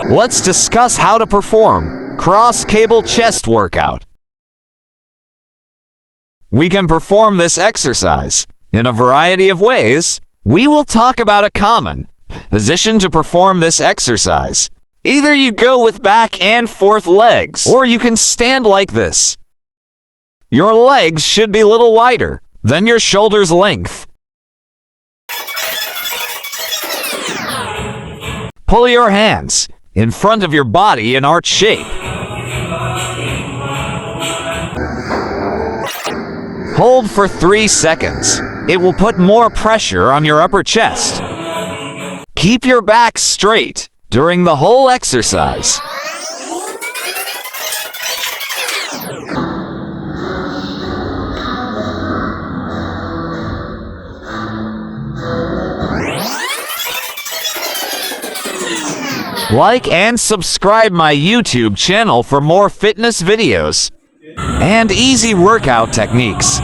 Let's discuss how to perform cross-cable chest workout. We can perform this exercise in a variety of ways. We will talk about a common position to perform this exercise. Either you go with back and forth legs, or you can stand like this. Your legs should be a little wider than your shoulders' length. Pull your hands in front of your body in arch shape. Hold for 3 seconds. It will put more pressure on your upper chest. Keep your back straight during the whole exercise. Like and subscribe my YouTube channel for more fitness videos and easy workout techniques.